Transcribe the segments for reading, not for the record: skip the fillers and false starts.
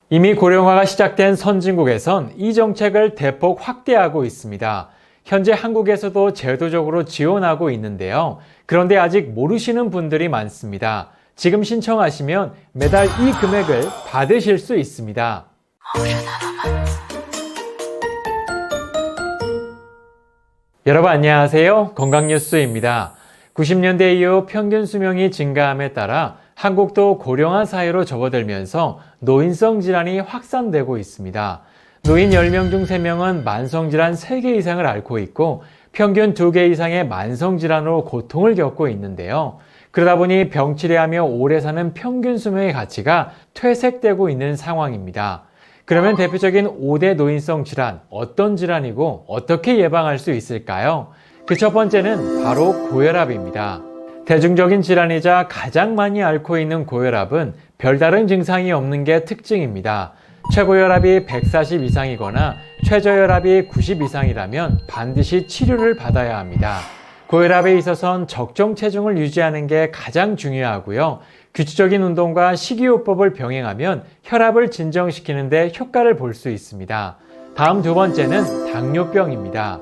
이미 고령화가 시작된 선진국에선 이 정책을 대폭 확대하고 있습니다. 현재 한국에서도 제도적으로 지원하고 있는데요. 그런데 아직 모르시는 분들이 많습니다. 지금 신청하시면 매달 이 금액을 받으실 수 있습니다. 여러분 안녕하세요. 건강뉴스입니다. 90년대 이후 평균 수명이 증가함에 따라 한국도 고령화 사회로 접어들면서 노인성 질환이 확산되고 있습니다. 노인 10명 중 3명은 만성질환 3개 이상을 앓고 있고 평균 2개 이상의 만성질환으로 고통을 겪고 있는데요. 그러다 보니 병치레하며 오래 사는 평균 수명의 가치가 퇴색되고 있는 상황입니다. 그러면 대표적인 5대 노인성 질환, 어떤 질환이고 어떻게 예방할 수 있을까요? 그 첫 번째는 바로 고혈압입니다. 대중적인 질환이자 가장 많이 앓고 있는 고혈압은 별다른 증상이 없는 게 특징입니다. 최고혈압이 140 이상이거나 최저혈압이 90 이상이라면 반드시 치료를 받아야 합니다. 고혈압에 있어선 적정 체중을 유지하는 게 가장 중요하고요. 규칙적인 운동과 식이요법을 병행하면 혈압을 진정시키는 데 효과를 볼 수 있습니다. 다음 두 번째는 당뇨병입니다.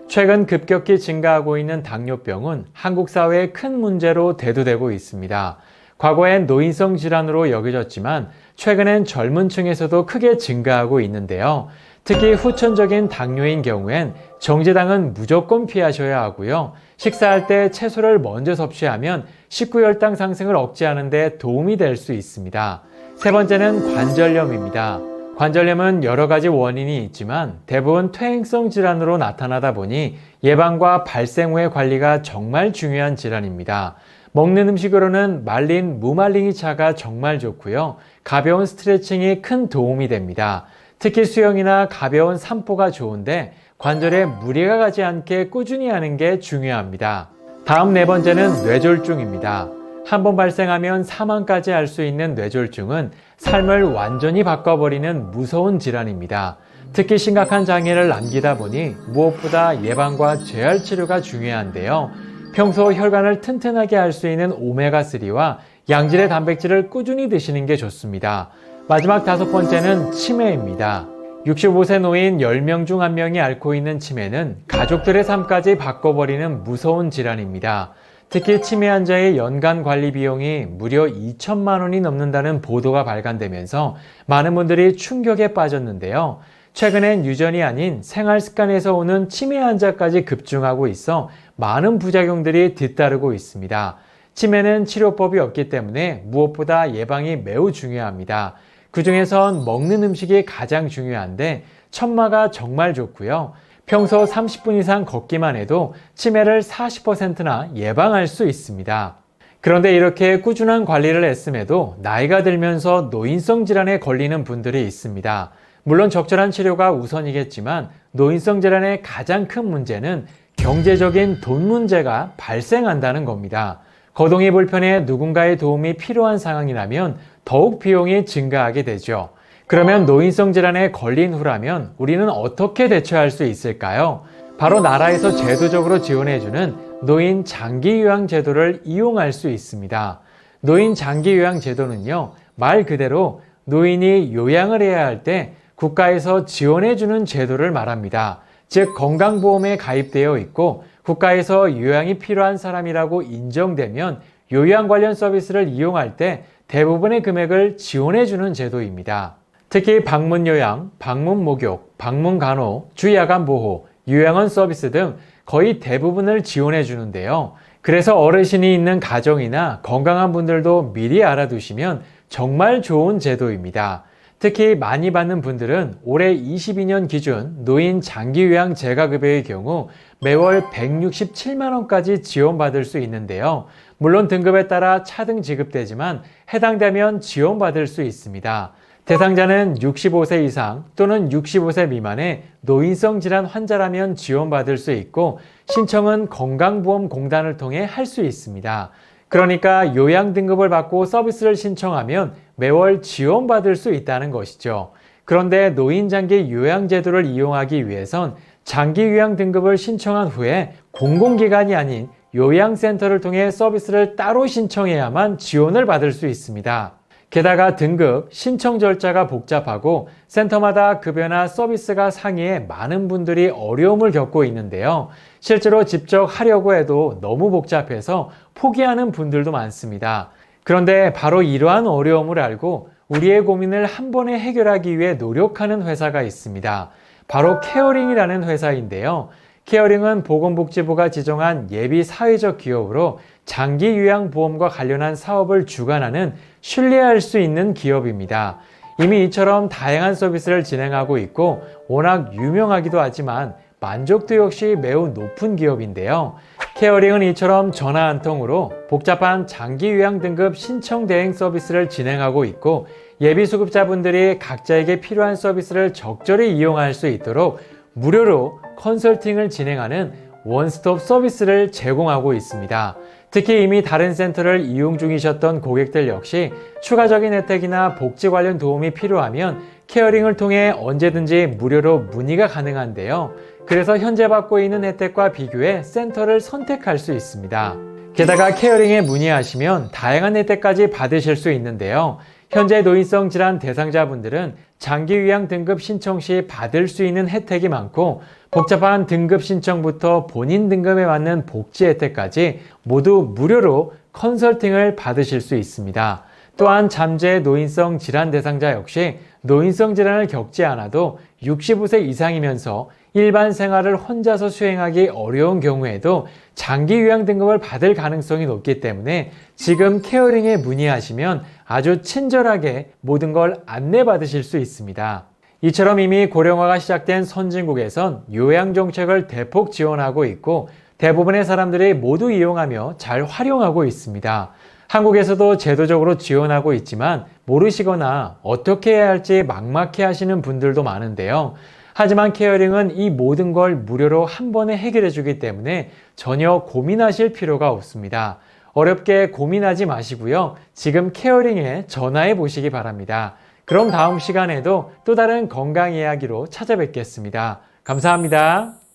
최근 급격히 증가하고 있는 당뇨병은 한국 사회의 큰 문제로 대두되고 있습니다. 과거엔 노인성 질환으로 여겨졌지만 최근엔 젊은 층에서도 크게 증가하고 있는데요. 특히 후천적인 당뇨인 경우엔 정제당은 무조건 피하셔야 하고요. 식사할 때 채소를 먼저 섭취하면 식후혈당 상승을 억제하는 데 도움이 될 수 있습니다. 세 번째는 관절염입니다. 관절염은 여러 가지 원인이 있지만 대부분 퇴행성 질환으로 나타나다 보니 예방과 발생 후의 관리가 정말 중요한 질환입니다. 먹는 음식으로는 말린 무말랭이차가 정말 좋고요. 가벼운 스트레칭이 큰 도움이 됩니다. 특히 수영이나 가벼운 산보가 좋은데 관절에 무리가 가지 않게 꾸준히 하는 게 중요합니다. 다음 네 번째는 뇌졸중입니다. 한번 발생하면 사망까지 할 수 있는 뇌졸중은 삶을 완전히 바꿔버리는 무서운 질환입니다. 특히 심각한 장애를 남기다 보니 무엇보다 예방과 재활 치료가 중요한데요. 평소 혈관을 튼튼하게 할 수 있는 오메가3와 양질의 단백질을 꾸준히 드시는 게 좋습니다. 마지막 다섯 번째는 치매입니다. 65세 노인 10명 중 1명이 앓고 있는 치매는 가족들의 삶까지 바꿔버리는 무서운 질환입니다. 특히 치매 환자의 연간 관리 비용이 무려 2천만 원이 넘는다는 보도가 발간되면서 많은 분들이 충격에 빠졌는데요. 최근엔 유전이 아닌 생활 습관에서 오는 치매 환자까지 급증하고 있어 많은 부작용들이 뒤따르고 있습니다. 치매는 치료법이 없기 때문에 무엇보다 예방이 매우 중요합니다. 그 중에선 먹는 음식이 가장 중요한데 천마가 정말 좋고요. 평소 30분 이상 걷기만 해도 치매를 40%나 예방할 수 있습니다. 그런데 이렇게 꾸준한 관리를 했음에도 나이가 들면서 노인성 질환에 걸리는 분들이 있습니다. 물론 적절한 치료가 우선이겠지만 노인성 질환의 가장 큰 문제는 경제적인 돈 문제가 발생한다는 겁니다. 거동이 불편해 누군가의 도움이 필요한 상황이라면 더욱 비용이 증가하게 되죠. 그러면 노인성 질환에 걸린 후라면 우리는 어떻게 대처할 수 있을까요? 바로 나라에서 제도적으로 지원해주는 노인 장기 요양 제도를 이용할 수 있습니다. 노인 장기 요양 제도는요, 말 그대로 노인이 요양을 해야 할 때 국가에서 지원해주는 제도를 말합니다. 즉 건강보험에 가입되어 있고 국가에서 요양이 필요한 사람이라고 인정되면 요양 관련 서비스를 이용할 때 대부분의 금액을 지원해주는 제도입니다. 특히 방문요양, 방문목욕, 방문간호, 주야간보호, 요양원 서비스 등 거의 대부분을 지원해 주는데요. 그래서 어르신이 있는 가정이나 건강한 분들도 미리 알아두시면 정말 좋은 제도입니다. 특히 많이 받는 분들은 올해 22년 기준 노인 장기요양 재가급여의 경우 매월 167만 원까지 지원받을 수 있는데요. 물론 등급에 따라 차등 지급되지만 해당되면 지원받을 수 있습니다. 대상자는 65세 이상 또는 65세 미만의 노인성 질환 환자라면 지원받을 수 있고 신청은 건강보험공단을 통해 할 수 있습니다. 그러니까 요양 등급을 받고 서비스를 신청하면 매월 지원받을 수 있다는 것이죠. 그런데 노인 장기 요양 제도를 이용하기 위해선 장기 요양 등급을 신청한 후에 공공기관이 아닌 요양센터를 통해 서비스를 따로 신청해야만 지원을 받을 수 있습니다. 게다가 등급, 신청 절차가 복잡하고 센터마다 급여나 서비스가 상이해 많은 분들이 어려움을 겪고 있는데요. 실제로 직접 하려고 해도 너무 복잡해서 포기하는 분들도 많습니다. 그런데 바로 이러한 어려움을 알고 우리의 고민을 한 번에 해결하기 위해 노력하는 회사가 있습니다. 바로 케어링이라는 회사인데요. 케어링은 보건복지부가 지정한 예비 사회적 기업으로 장기 요양보험과 관련한 사업을 주관하는 신뢰할 수 있는 기업입니다. 이미 이처럼 다양한 서비스를 진행하고 있고 워낙 유명하기도 하지만 만족도 역시 매우 높은 기업인데요. 케어링은 이처럼 전화 한 통으로 복잡한 장기 요양 등급 신청 대행 서비스를 진행하고 있고 예비 수급자분들이 각자에게 필요한 서비스를 적절히 이용할 수 있도록 무료로 컨설팅을 진행하는 원스톱 서비스를 제공하고 있습니다. 특히 이미 다른 센터를 이용 중이셨던 고객들 역시 추가적인 혜택이나 복지 관련 도움이 필요하면 케어링을 통해 언제든지 무료로 문의가 가능한데요. 그래서 현재 받고 있는 혜택과 비교해 센터를 선택할 수 있습니다. 게다가 케어링에 문의하시면 다양한 혜택까지 받으실 수 있는데요. 현재 노인성 질환 대상자분들은 장기 요양 등급 신청 시 받을 수 있는 혜택이 많고 복잡한 등급 신청부터 본인 등급에 맞는 복지 혜택까지 모두 무료로 컨설팅을 받으실 수 있습니다. 또한 잠재 노인성 질환 대상자 역시 노인성 질환을 겪지 않아도 65세 이상이면서 일반 생활을 혼자서 수행하기 어려운 경우에도 장기 요양 등급을 받을 가능성이 높기 때문에 지금 케어링에 문의하시면 아주 친절하게 모든 걸 안내받으실 수 있습니다. 이처럼 이미 고령화가 시작된 선진국에선 요양 정책을 대폭 지원하고 있고 대부분의 사람들이 모두 이용하며 잘 활용하고 있습니다. 한국에서도 제도적으로 지원하고 있지만 모르시거나 어떻게 해야 할지 막막해 하시는 분들도 많은데요. 하지만 케어링은 이 모든 걸 무료로 한 번에 해결해 주기 때문에 전혀 고민하실 필요가 없습니다. 어렵게 고민하지 마시고요. 지금 케어링에 전화해 보시기 바랍니다. 그럼 다음 시간에도 또 다른 건강 이야기로 찾아뵙겠습니다. 감사합니다.